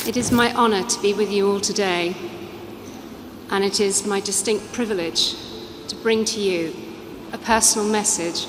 It is my honor to be with you all today, and it is my distinct privilege to bring to you a personal message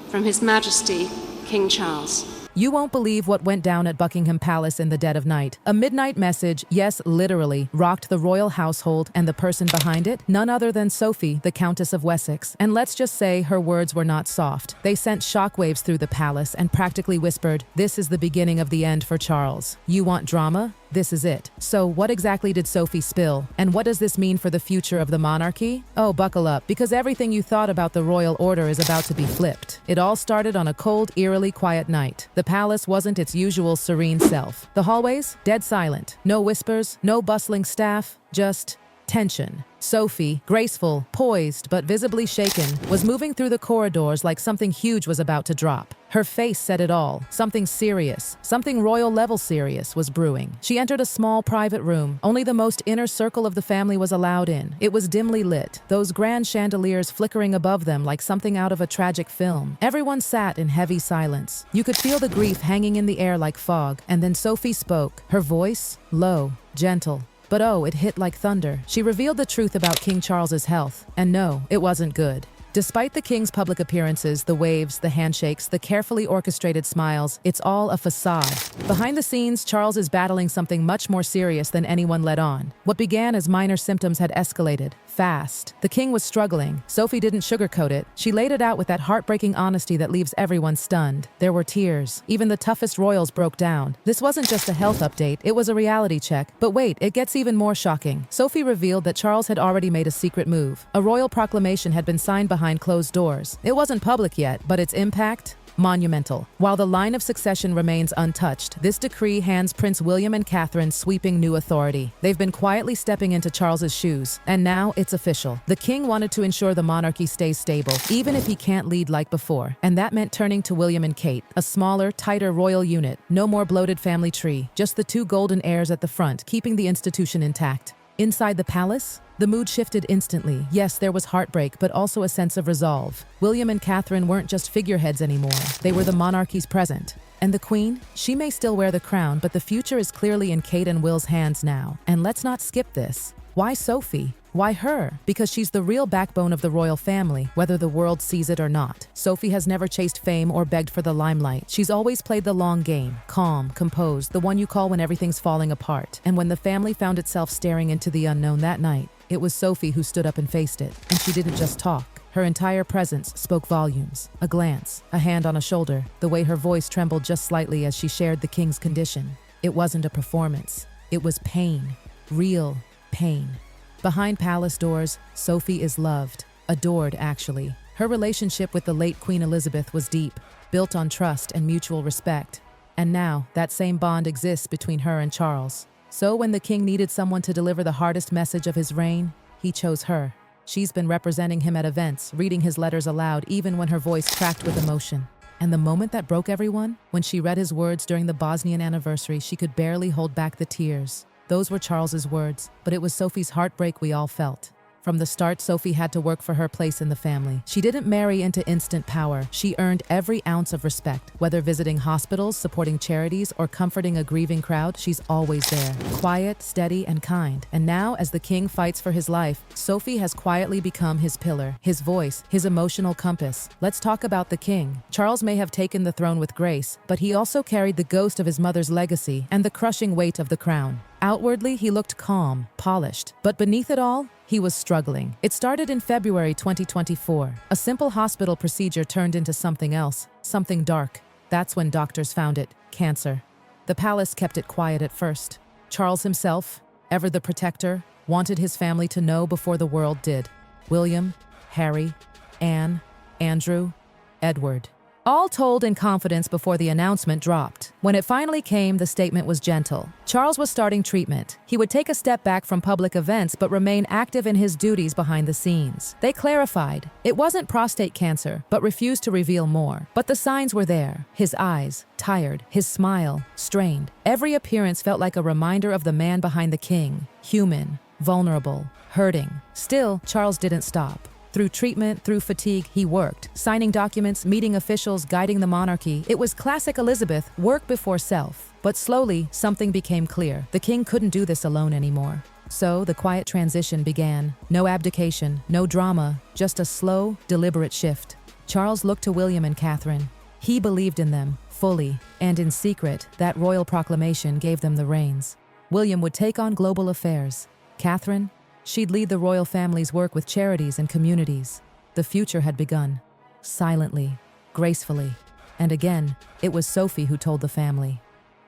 from His Majesty, King Charles. You won't believe what went down at Buckingham Palace in the dead of night. A midnight message, yes, literally, rocked the royal household, and the person behind it, none other than Sophie, the Countess of Wessex. And let's just say her words were not soft. They sent shockwaves through the palace and practically whispered, "This is the beginning of the end for Charles. You want drama? This is it." So what exactly did Sophie spill? And what does this mean for the future of the monarchy? Oh, buckle up, because everything you thought about the royal order is about to be flipped. It all started on a cold, eerily quiet night. The palace wasn't its usual serene self. The hallways, dead silent. No whispers, no bustling staff, just tension. Sophie, graceful, poised, but visibly shaken, was moving through the corridors like something huge was about to drop. Her face said it all. Something serious, something royal-level serious was brewing. She entered a small private room. Only the most inner circle of the family was allowed in. It was dimly lit, those grand chandeliers flickering above them like something out of a tragic film. Everyone sat in heavy silence. You could feel the grief hanging in the air like fog. And then Sophie spoke, her voice low, gentle. But oh, it hit like thunder. She revealed the truth about King Charles's health. And no, it wasn't good. Despite the king's public appearances, the waves, the handshakes, the carefully orchestrated smiles, it's all a facade. Behind the scenes, Charles is battling something much more serious than anyone let on. What began as minor symptoms had escalated, fast. The king was struggling. Sophie didn't sugarcoat it. She laid it out with that heartbreaking honesty that leaves everyone stunned. There were tears. Even the toughest royals broke down. This wasn't just a health update, it was a reality check. But wait, it gets even more shocking. Sophie revealed that Charles had already made a secret move. A royal proclamation had been signed behind closed doors. It wasn't public yet, but its impact? Monumental. While the line of succession remains untouched, this decree hands Prince William and Catherine sweeping new authority. They've been quietly stepping into Charles's shoes, and now it's official. The king wanted to ensure the monarchy stays stable, even if he can't lead like before. And that meant turning to William and Kate, a smaller, tighter royal unit. No more bloated family tree, just the two golden heirs at the front, keeping the institution intact. Inside the palace, the mood shifted instantly. Yes, there was heartbreak, but also a sense of resolve. William and Catherine weren't just figureheads anymore. They were the monarchy's present. And the queen? She may still wear the crown, but the future is clearly in Kate and Will's hands now. And let's not skip this. Why Sophie? Why her? Because she's the real backbone of the royal family, whether the world sees it or not. Sophie has never chased fame or begged for the limelight. She's always played the long game, calm, composed, the one you call when everything's falling apart. And when the family found itself staring into the unknown that night, it was Sophie who stood up and faced it. And she didn't just talk. Her entire presence spoke volumes. A glance, a hand on a shoulder, the way her voice trembled just slightly as she shared the king's condition. It wasn't a performance. It was pain. Real pain. Behind palace doors, Sophie is loved, adored actually. Her relationship with the late Queen Elizabeth was deep, built on trust and mutual respect. And now, that same bond exists between her and Charles. So when the king needed someone to deliver the hardest message of his reign, he chose her. She's been representing him at events, reading his letters aloud even when her voice cracked with emotion. And the moment that broke everyone, when she read his words during the Bosnian anniversary, she could barely hold back the tears. Those were Charles's words, but it was Sophie's heartbreak we all felt. From the start, Sophie had to work for her place in the family. She didn't marry into instant power. She earned every ounce of respect. Whether visiting hospitals, supporting charities, or comforting a grieving crowd, she's always there. Quiet, steady, and kind. And now, as the king fights for his life, Sophie has quietly become his pillar, his voice, his emotional compass. Let's talk about the king. Charles may have taken the throne with grace, but he also carried the ghost of his mother's legacy and the crushing weight of the crown. Outwardly, he looked calm, polished, but beneath it all, he was struggling. It started in February 2024. A simple hospital procedure turned into something else, something dark. That's when doctors found it, cancer. The palace kept it quiet at first. Charles himself, ever the protector, wanted his family to know before the world did. William, Harry, Anne, Andrew, Edward. All told in confidence before the announcement dropped. When it finally came, the statement was gentle. Charles was starting treatment. He would take a step back from public events but remain active in his duties behind the scenes. They clarified. It wasn't prostate cancer, but refused to reveal more. But the signs were there. His eyes, tired. His smile, strained. Every appearance felt like a reminder of the man behind the king. Human, vulnerable, hurting. Still, Charles didn't stop. Through treatment, through fatigue, he worked, signing documents, meeting officials, guiding the monarchy. It was classic Elizabeth, work before self. But slowly, something became clear. The king couldn't do this alone anymore. So the quiet transition began. No abdication, no drama, just a slow, deliberate shift. Charles looked to William and Catherine. He believed in them, fully, and in secret, that royal proclamation gave them the reins. William would take on global affairs. Catherine, she'd lead the royal family's work with charities and communities. The future had begun. Silently, gracefully. And again, it was Sophie who told the family.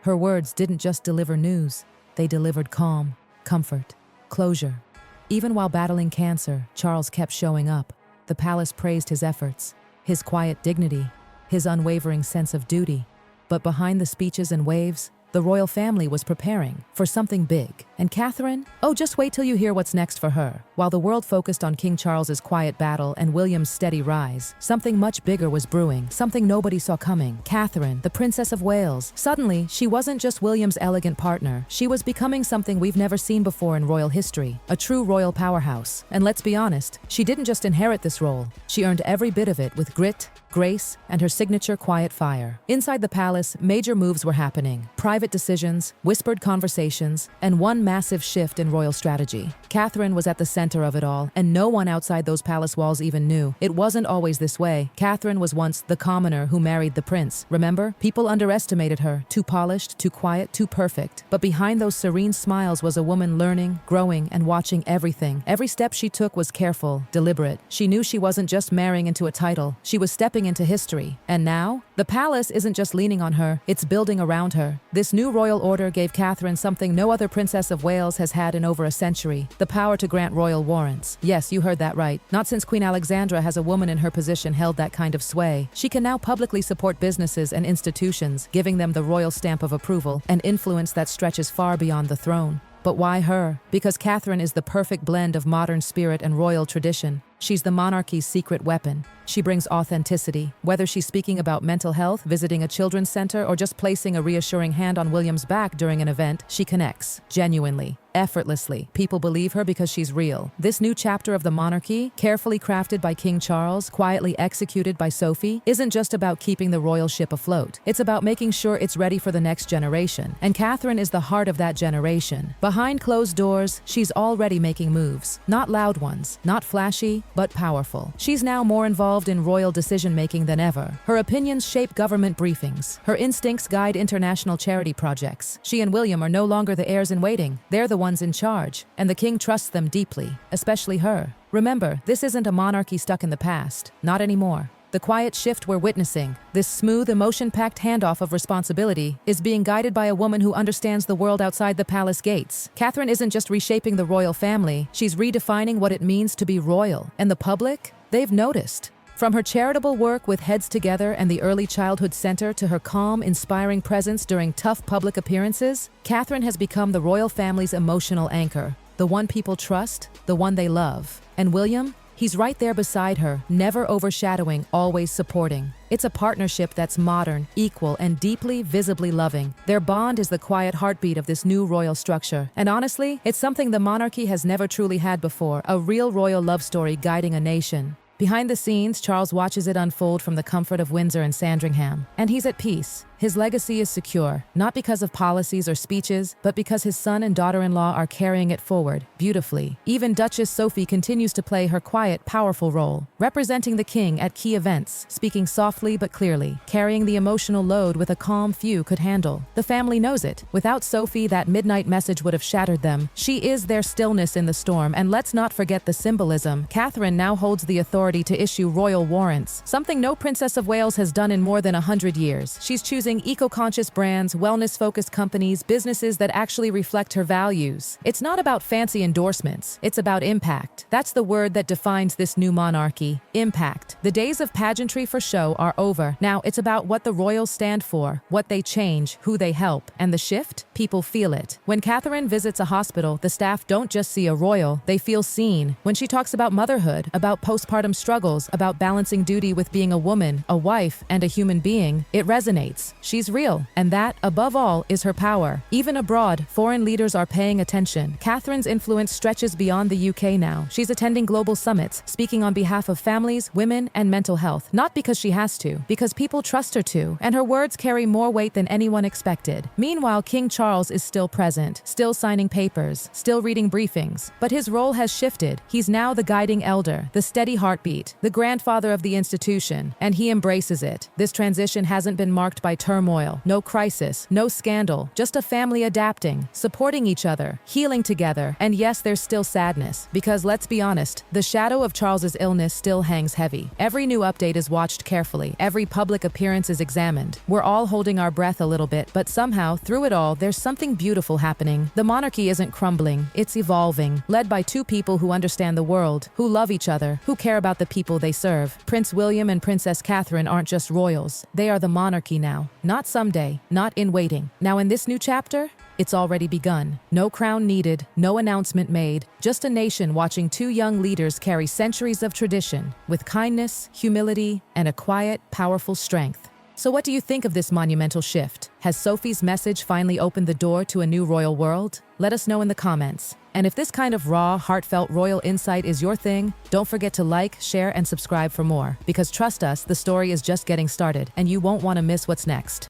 Her words didn't just deliver news, they delivered calm, comfort, closure. Even while battling cancer, Charles kept showing up. The palace praised his efforts, his quiet dignity, his unwavering sense of duty. But behind the speeches and waves, the royal family was preparing for something big. And Catherine? Oh, just wait till you hear what's next for her. While the world focused on King Charles's quiet battle and William's steady rise, something much bigger was brewing, something nobody saw coming. Catherine, the Princess of Wales. Suddenly, she wasn't just William's elegant partner. She was becoming something we've never seen before in royal history, a true royal powerhouse. And let's be honest, she didn't just inherit this role. She earned every bit of it with grit, grace, and her signature quiet fire. Inside the palace, major moves were happening. Private decisions, whispered conversations, and one massive shift in royal strategy. Catherine was at the center of it all, and no one outside those palace walls even knew. It wasn't always this way. Catherine was once the commoner who married the prince. Remember? People underestimated her. Too polished, too quiet, too perfect. But behind those serene smiles was a woman learning, growing, and watching everything. Every step she took was careful, deliberate. She knew she wasn't just marrying into a title. She was stepping into history. And now, the palace isn't just leaning on her, it's building around her. This new royal order gave Catherine something no other Princess of Wales has had in over a century: the power to grant royal warrants. Yes, you heard that right. Not since Queen Alexandra has a woman in her position held that kind of sway. She can now publicly support businesses and institutions, giving them the royal stamp of approval, an influence that stretches far beyond the throne. But why her? Because Catherine is the perfect blend of modern spirit and royal tradition. She's the monarchy's secret weapon. She brings authenticity. Whether she's speaking about mental health, visiting a children's center, or just placing a reassuring hand on William's back during an event, she connects, genuinely, effortlessly. People believe her because she's real. This new chapter of the monarchy, carefully crafted by King Charles, quietly executed by Sophie, isn't just about keeping the royal ship afloat. It's about making sure it's ready for the next generation. And Catherine is the heart of that generation. Behind closed doors, she's already making moves. Not loud ones, not flashy, but powerful. She's now more involved in royal decision-making than ever. Her opinions shape government briefings. Her instincts guide international charity projects. She and William are no longer the heirs-in-waiting. They're the ones in charge, and the king trusts them deeply, especially her. Remember, this isn't a monarchy stuck in the past. Not anymore. The quiet shift we're witnessing, this smooth, emotion-packed handoff of responsibility, is being guided by a woman who understands the world outside the palace gates. Catherine isn't just reshaping the royal family, she's redefining what it means to be royal. And the public? They've noticed. From her charitable work with Heads Together and the Early Childhood Center to her calm, inspiring presence during tough public appearances, Catherine has become the royal family's emotional anchor, the one people trust, the one they love. And William? He's right there beside her, never overshadowing, always supporting. It's a partnership that's modern, equal, and deeply, visibly loving. Their bond is the quiet heartbeat of this new royal structure. And honestly, it's something the monarchy has never truly had before, a real royal love story guiding a nation. Behind the scenes, Charles watches it unfold from the comfort of Windsor and Sandringham. And he's at peace. His legacy is secure, not because of policies or speeches, but because his son and daughter-in-law are carrying it forward, beautifully. Even Duchess Sophie continues to play her quiet, powerful role, representing the king at key events, speaking softly but clearly, carrying the emotional load with a calm few could handle. The family knows it. Without Sophie, that midnight message would have shattered them. She is their stillness in the storm, and let's not forget the symbolism. Catherine now holds the authority to issue royal warrants, something no Princess of Wales has done in more than 100 years. She's choosing eco-conscious brands, wellness-focused companies, businesses that actually reflect her values. It's not about fancy endorsements, it's about impact. That's the word that defines this new monarchy: impact. The days of pageantry for show are over. Now it's about what the royals stand for, what they change, who they help. And the shift? People feel it. When Catherine visits a hospital, the staff don't just see a royal, they feel seen. When she talks about motherhood, about postpartum struggles, about balancing duty with being a woman, a wife, and a human being, it resonates. She's real, and that, above all, is her power. Even abroad, foreign leaders are paying attention. Catherine's influence stretches beyond the UK now. She's attending global summits, speaking on behalf of families, women, and mental health. Not because she has to, because people trust her to, and her words carry more weight than anyone expected. Meanwhile, King Charles is still present, still signing papers, still reading briefings. But his role has shifted. He's now the guiding elder, the steady heartbeat, the grandfather of the institution, and he embraces it. This transition hasn't been marked by turmoil, no crisis, no scandal, just a family adapting, supporting each other, healing together. And yes, there's still sadness, because let's be honest, the shadow of Charles's illness still hangs heavy. Every new update is watched carefully, every public appearance is examined. We're all holding our breath a little bit, but somehow, through it all, there's something beautiful happening. The monarchy isn't crumbling, it's evolving, led by two people who understand the world, who love each other, who care about the people they serve. Prince William and Princess Catherine aren't just royals, they are the monarchy now. Not someday, not in waiting. Now in this new chapter, it's already begun. No crown needed, no announcement made, just a nation watching two young leaders carry centuries of tradition with kindness, humility, and a quiet, powerful strength. So what do you think of this monumental shift? Has Sophie's message finally opened the door to a new royal world? Let us know in the comments. And if this kind of raw, heartfelt royal insight is your thing, don't forget to like, share, and subscribe for more. Because trust us, the story is just getting started, and you won't want to miss what's next.